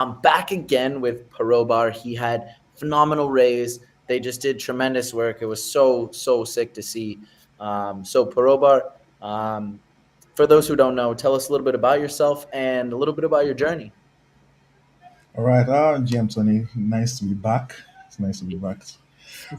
I'm back again with Parobar. He had phenomenal raise. They just did tremendous work. It was so sick to see. So Parobar, um, for those who don't know, tell us a little bit about yourself and a little bit about your journey. All right, GM Tony, nice to be back. It's nice to be back.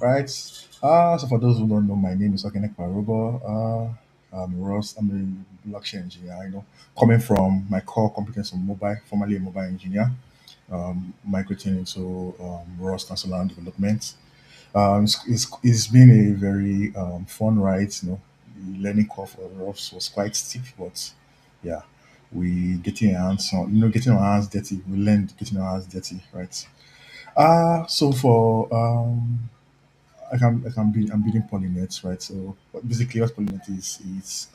Right. So for those who don't know, my name is Okenek Parubo. I'm Ross. I'm a blockchain engineer. Coming from my core competence on mobile, formerly a mobile engineer, migrating into Rust and Solana development. It's been a very fun ride. The learning curve for Rust was quite steep, but yeah, we getting our hands on, getting our hands dirty. We learned getting our hands dirty, right? So for I'm building Polynet, right? So basically what Polynet is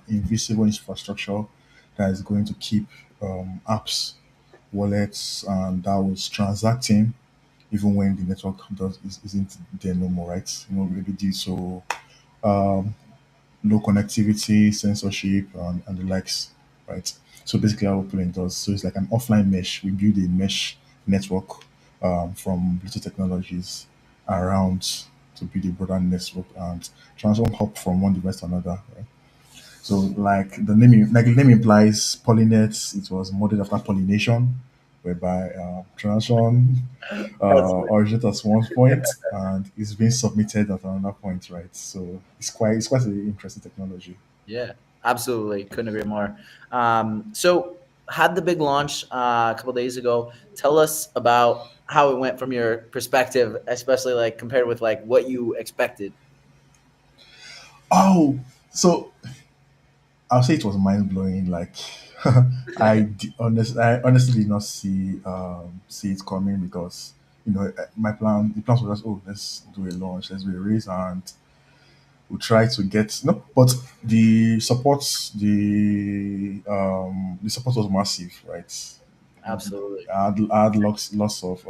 invisible infrastructure that is going to keep apps, wallets, and DAOs transacting even when the network isn't there no more, right? Maybe due to um, low connectivity, censorship, and the likes, right? So basically, how Polynet does, so it's like an offline mesh. We build a mesh network from Bluetooth technologies around to build a broader network and transform hop from one device to another. Right? So like the name implies, Polynet. It was modeled after pollination, whereby transaction That's originated at one point and is being submitted at another point, right? So it's quite an interesting technology. Yeah, absolutely. Couldn't agree more. So had the big launch a couple days ago. Tell us about how it went from your perspective, especially like compared with like what you expected. Oh, so I'll say it was mind blowing. Like I honestly did not see it coming because the plans were just, oh, let's do a launch, let's do a raise, and we try to get no, but the support was massive, right? Absolutely. I had lots of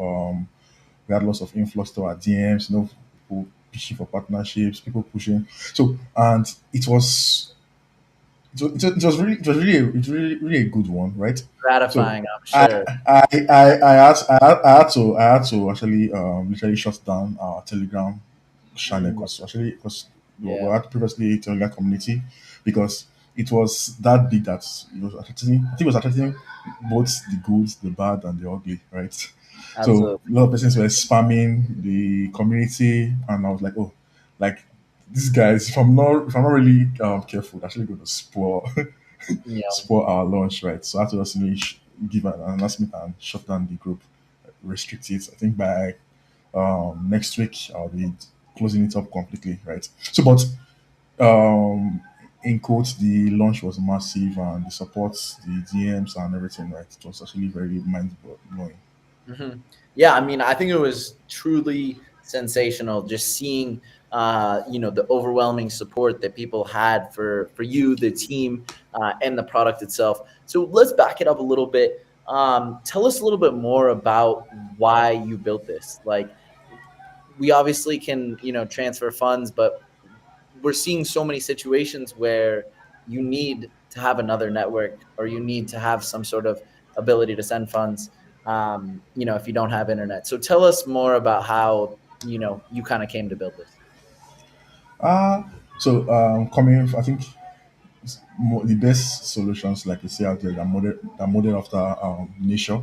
we had lots of influx to our DMs, people pushing for partnerships, people pushing. So and it was really a good one, right? So Gratifying, I'm I sure. I had to actually literally shut down our Telegram channel Mm, because we yeah, had previously a Telegram community because it was that big that it was attracting. I think it was attracting both the good, the bad, and the ugly, right? So absolutely. a lot of persons were spamming the community, and I was like, oh, like these guys. If I'm not really careful, they're actually going to spoil Yeah. spoil our launch, right? So I had to just give an announcement and shut down the group, restrict it. I think by next week I'll be closing it up completely, right? So, but um, in quotes, the launch was massive and the support, the DMs and everything, right? It was actually very mind blowing. hmm Yeah, I mean, I think it was truly sensational just seeing, the overwhelming support that people had for you, the team, and the product itself. So let's back it up a little bit. Tell us a little bit more about why you built this. Like, we obviously can, transfer funds, but we're seeing so many situations where you need to have another network or you need to have some sort of ability to send funds, if you don't have internet. So tell us more about how, you kind of came to build this. Uh coming, I think the best solutions, like you say out there, are modeled after nature,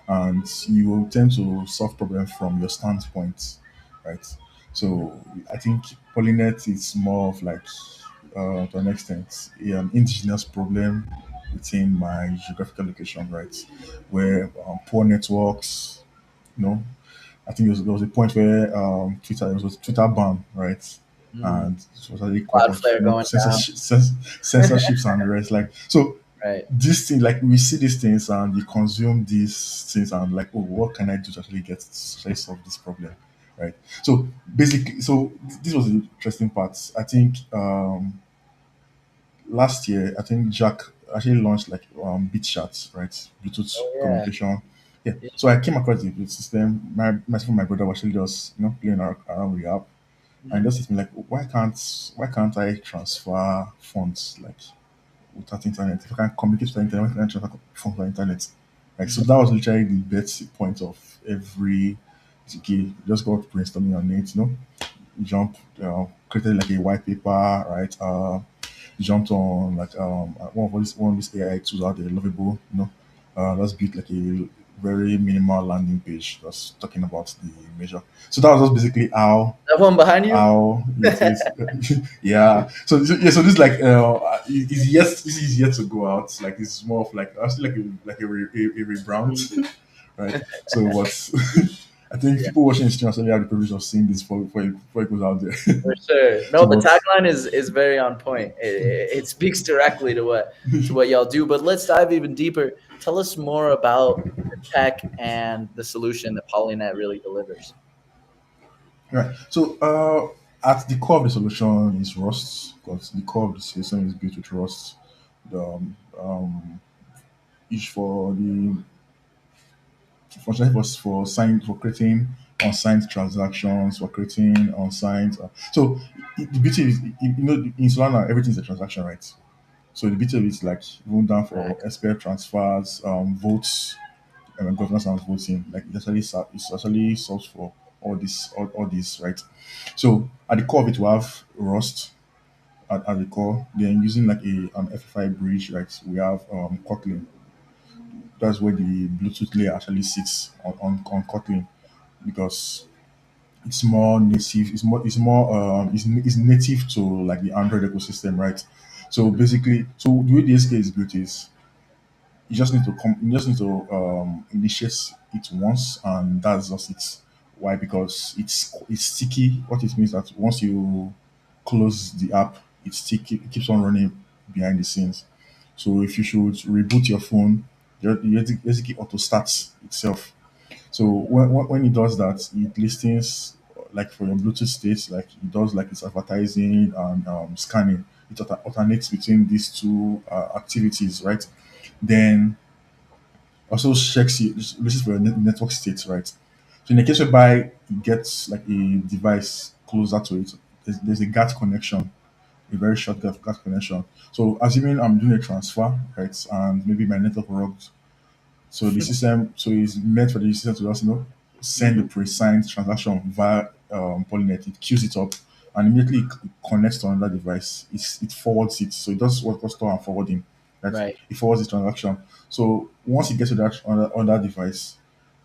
and you will tend to solve problems from your standpoint, right? So I think Polynet is more of like, to an extent, an indigenous problem within my geographical location, right? Where poor networks, you know, I think there was a point where there was Twitter ban, right? Mm, And it was actually quite of Cloudflare going down. censorships and the rest. Like so, Right. this thing, like we see these things and we consume these things and like, oh, what can I do to actually solve this problem, right? So basically, this was the interesting part. I think last year, I think Jack actually launched like BitChat, right? Bluetooth Oh yeah. communication. Yeah. Yeah. So I came across the Bluetooth system. Myself and my brother were actually just playing around with the app, and Mhm. just hit me like, why can't I transfer funds like without internet? If I can communicate with the internet, why can't I transfer funds without internet? Like so that was literally the best point of every TK. Just got brainstorming on it, jump, created like a white paper, right? Jumped on like one of these AI tools out there, Lovable, just built like a very minimal landing page just talking about the measure. So that was just basically That one behind you? how it is. Yeah. So this like this is yet to go out. Like it's more of like actually like a rebrand, right? So what's I think Yeah, people watching the stream actually have the privilege of seeing this before it goes out there. for sure. No, So the what's tagline is very on point. It speaks directly to what y'all do. But let's dive even deeper. Tell us more about the tech and the solution that Polynet really delivers. right? So at the core of the solution is Rust, because the core of the system is built with Rust. The each for the functionality for creating unsigned transactions, for creating unsigned. The beauty is, in Solana, everything's a transaction, right? So the beauty of it is like even down for Facts. SPF transfers, votes, governance and voting. Like it's actually solves for all this, right? So at the core of it, we have Rust at the core. Then using like an FFI bridge, right? We have Kotlin. That's where the Bluetooth layer actually sits on Kotlin, because it's more native. It's native to like the Android ecosystem, right? So basically, so the way the SK is built is you just need to initiate it once, and that's just it. Why? Because it's sticky. What it means that once you close the app, it's sticky. It keeps on running behind the scenes. So if you should reboot your phone, the SK auto starts itself. So when it does that, it listens like for your Bluetooth states, like it does like its advertising and scanning. It alternates between these two activities, right? Then also checks it, listens for your network state, right? So in the case whereby it gets like a device closer to it, there's a GAT connection, a very short GAT connection. So assuming I'm doing a transfer, right, and maybe my network worked, so the system, so it's meant for the system to just send the Mhm. pre-signed transaction via Polynet. It queues it up and immediately it connects to another device. It forwards it, so it does what was store and forwarding. Right, Right. it forwards the transaction. So once it gets to that on that device,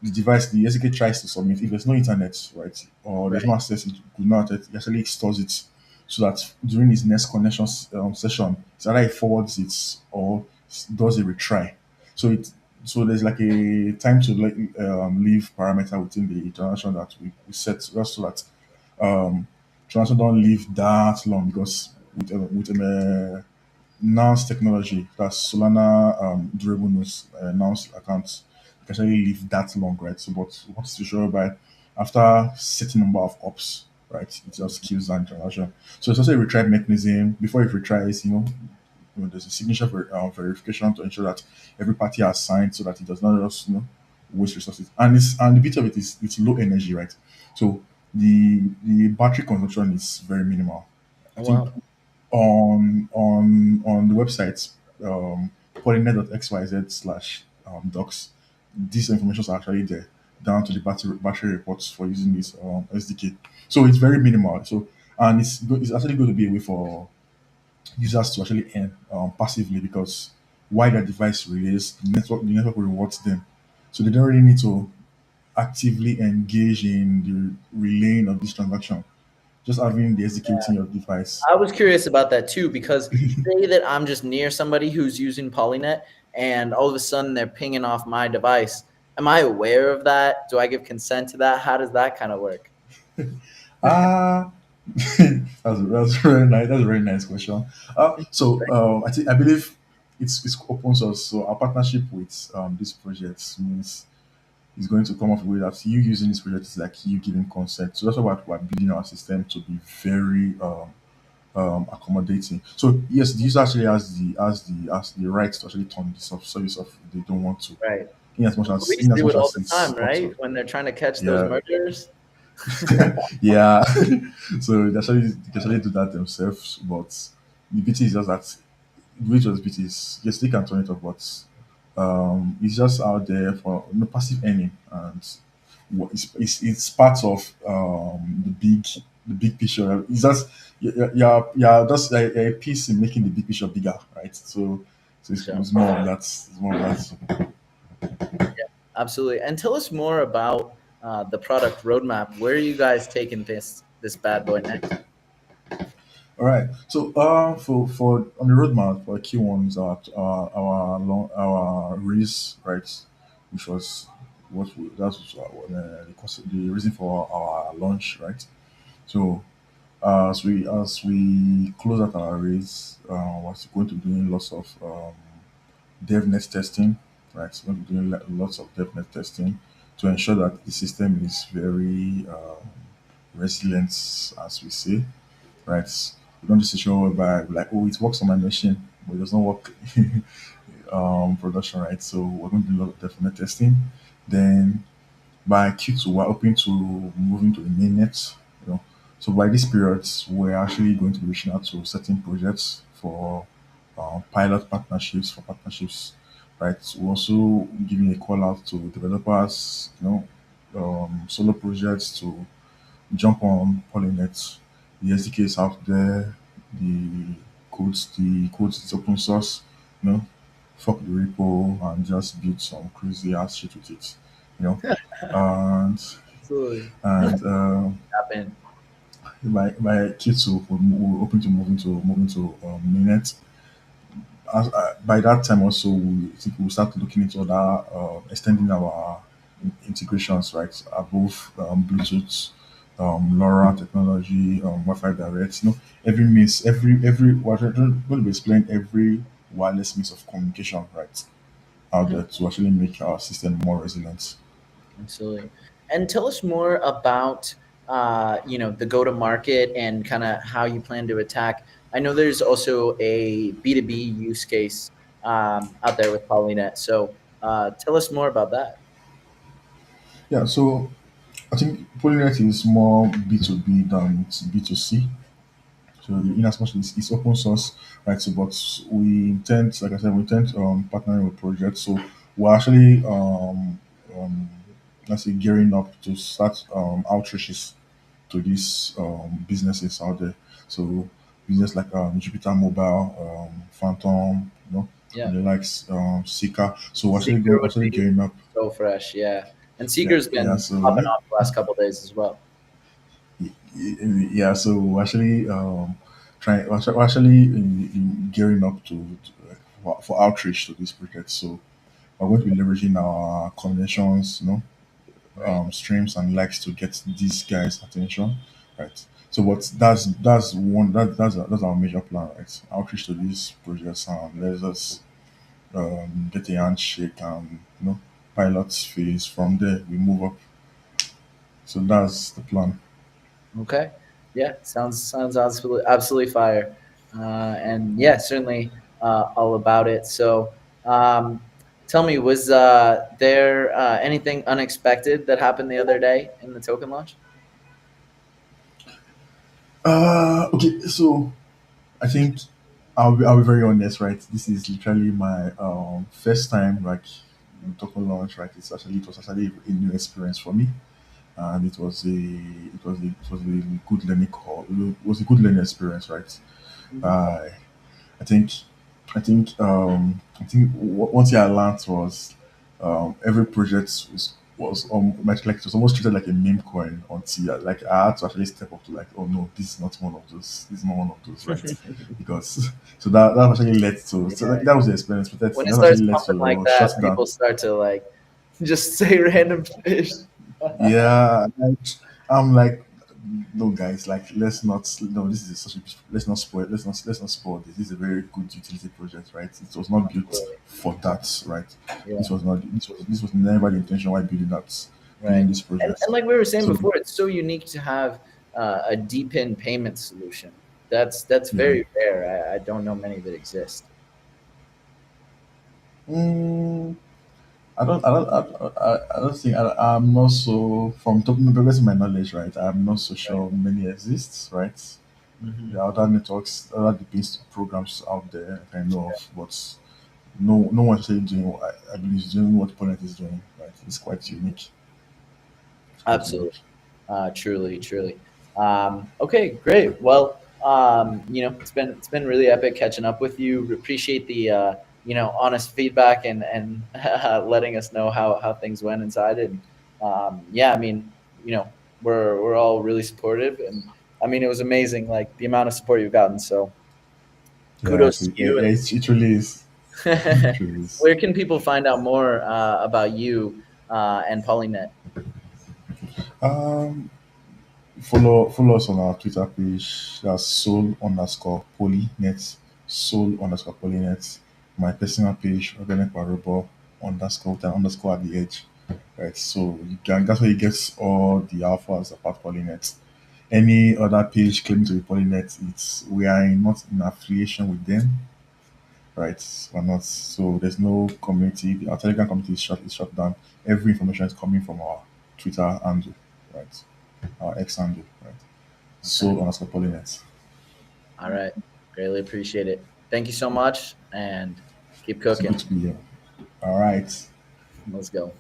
the SDK tries to submit. If there's no internet, right, or there's no Right. access, it could not. It actually stores it so that during his next connection session, it's either it forwards it or does a retry. So it so there's like a time to leave parameter within the transaction that we set, just so that um, transaction don't live that long, because with nonce technology, that's Solana durable nodes, nonce accounts, you can actually live that long, right? So, but what is to show by after certain number of ops, right, it just kills that transaction. So it's also a retry mechanism. Before it retries, there's a signature verification to ensure that every party has signed, so that it does not just waste resources. And the bit of it is it's low energy, right? So the battery consumption is very minimal. I Oh, think wow. on the website, polynet.xyz/docs, these informations are actually there, down to the battery reports for using this SDK. So it's very minimal. So and it's actually going to be a way for users to actually earn passively, because while their device relays, the network rewards them. So they don't really need to actively engage in the relaying of this transaction. Just having the SDK within your device. I was curious about that too, because say that I'm just near somebody who's using Polynet and all of a sudden they're pinging off my device. Am I aware of that? Do I give consent to that? How does that kind of work? Ah, that's very nice. That's a very nice question. I believe it's open source. So our partnership with this project means is going to come up with that you using this project is like you giving consent. So that's why we're building our system to be very accommodating. So yes, the user actually has the right to actually turn this off service off if they don't want to. Right. In Police as do much it all as the it's time, up right? to. When they're trying to catch those Yeah. murderers. Yeah. So they actually do that themselves, but the beauty is just that the way to the beauty is yes, they can turn it off, but It's just out there for passive earning, and it's part of the big picture. It's just you're just a piece in making the big picture bigger, right? So So it's more of that. It's more of that. absolutely. And tell us more about the product roadmap. Where are you guys taking this bad boy next? All right. So, for on the roadmap, for key ones are our race, right, which was that was the reason for our launch, right. So, as we close out our race, we're going to be doing lots of DevNet testing, right. So, we're going to be doing lots of DevNet testing to ensure that the system is very resilient, as we say, right? We don't just show whereby like, oh, it works on my machine, but it does not work production, right? So we're going to do a lot of definite testing. Then by Q2, we're hoping to move into the mainnet, you know. So by this period, we're actually going to be reaching out to certain projects for pilot partnerships, right? We're also giving a call out to developers, solo projects to jump on Polynet. The SDK is out there. The codes is open source. You know, fuck the repo and just build some crazy ass shit with it. You know, and Absolutely. and Happen. my kids we're hoping to move into mainnet. By that time also, we think we'll start looking into other extending our integrations, right, above Bluetooth, LoRa technology, Wi-Fi Direct. Every means, every what I'm going to be explaining every wireless means of communication, right, out Mhm. there to actually make our system more resilient. Absolutely. And tell us more about the go to market and kind of how you plan to attack. I know there's also a B2B use case out there with Polynet. So tell us more about that. Yeah, so I think Polynet is more B2B than B2C. So in as much as it's open source, right? So, but we intend, like I said, we intend partnering with projects. So we're actually um, let's say gearing up to start outreaches to these businesses out there. So business like Jupiter Mobile, Phantom, Yeah. and the likes, Sika. So we're Seeker would actually be gearing up. so fresh. Yeah. And Yeah, Seeker's yeah. been So popping off the last couple days as well. yeah, so we're actually we're actually gearing up for outreach to this project. So we're going to be leveraging our connections, Right. streams and likes to get these guys' attention, right? So, but that's our major plan, right? Outreach to these projects and let us get a handshake and pilot phase. From there, we move up. So that's the plan. Okay. Yeah. Sounds absolutely fire. And yeah, certainly all about it. So um, tell me, was there anything unexpected that happened the other day in the token launch? Okay, so I think I'll be very honest, right? This is literally my first time like in token launch, right? It was actually a new experience for me, and it was a good learning call. It was a good learning experience, right? Mhm. Uh, I think one thing I learned was every project like it was almost treated like a meme coin until like I had to actually step up to like, oh no, this is not one of those, right? Because so that actually led to, so Yeah. like that was the experience, but When it that starts actually led pumping like to shut that, down. people start to like just say random fish. Yeah, like, I'm like, no, guys, like, let's not. No, this is such a. Let's not spoil. Let's not spoil this. This is a very good utility project, right? It was not built Absolutely. for that, right? Yeah. This was never the intention why building Right. this And project. like we were saying So before, it's so unique to have a DPIN payment solution. That's yeah. very rare. I don't know many that exist. Mm, I don't think I'm not so from top the best of my knowledge, right? I'm not so Right. sure many exists, right? Hmm. There are other networks, other DPS programs out there I know of, but no one is doing what I believe is doing what Polynet is doing. Right, it's quite unique. It's quite Absolutely. unique. Truly, truly. Okay, great. Well, it's been really epic catching up with you. Appreciate the honest feedback and letting us know how things went inside. And yeah, I mean, we're all really supportive, and I mean, it was amazing, like the amount of support you've gotten. So Yeah, kudos so to you. it really is. And It really is. where can people find out more about you and Polynet? Um, follow us on our Twitter page. That's soul_polynet, soul_polynet. My personal page, organic Warobo underscore with an underscore at the edge. Right. So you can that's where you get all the alphas about Polynet. Any other page claiming to be Polynet, it's we are not in affiliation with them. Right. We're not, so there's no community. Our Telegram community is shut down. Every information is coming from our Twitter handle, right? Our X handle, right? Okay. Soul_polynet. All right. Greatly appreciate it. Thank you so much and keep It's good cooking. to be here. All right. Let's go.